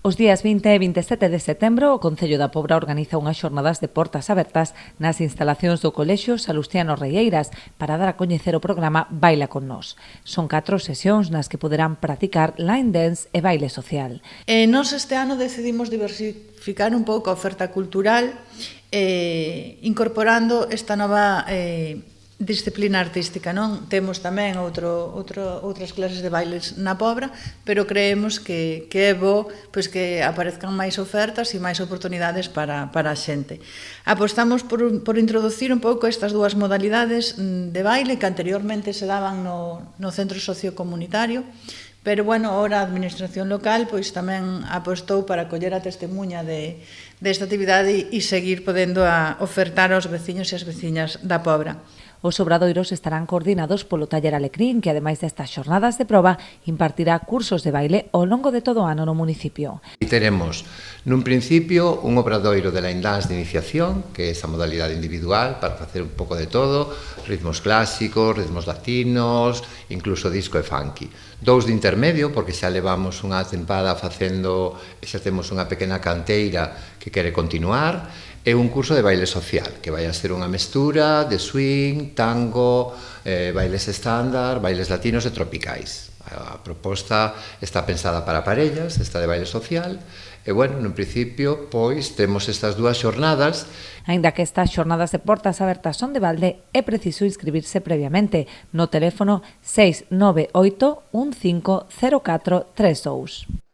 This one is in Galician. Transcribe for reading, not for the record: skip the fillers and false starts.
Os días 20 e 27 de setembro, o Concello da Pobra organiza unhas xornadas de portas abertas nas instalacións do Colexio Salustiano Reieiras para dar a coñecer o programa Baila con Nós. Son 4 sesións nas que poderán practicar line dance e baile social. Nós este ano decidimos diversificar un pouco a oferta cultural incorporando esta nova disciplina artística, non? Temos tamén outras clases de bailes na Pobra, pero creemos que é bo pois que aparezcan máis ofertas e máis oportunidades para a xente. Apostamos por introducir un pouco estas dúas modalidades de baile que anteriormente se daban no centro sociocomunitario, pero, bueno, ahora a administración local pois tamén apostou para coller a testemunha desta actividade e seguir podendo ofertar aos veciños e as veciñas da Pobra. Os obradoiros estarán coordinados polo Taller Alecrín, que ademais destas xornadas de proba impartirá cursos de baile ao longo de todo o ano no municipio. E teremos, nun principio, un obradoiro de line dance de iniciación, que é esa modalidade individual para facer un pouco de todo, ritmos clásicos, ritmos latinos, incluso disco e funky. 2 de intermedio, porque xa levamos unha tempada facendo, xa temos unha pequena canteira que quere continuar, e un curso de baile social, que vai a ser unha mestura de swing, tango, bailes estándar, bailes latinos e tropicais. A proposta está pensada para parellas, esta de baile social, e, bueno, no principio, pois, temos estas dúas xornadas. Aínda que estas xornadas de portas abertas son de balde, é preciso inscribirse previamente no teléfono 698 150432.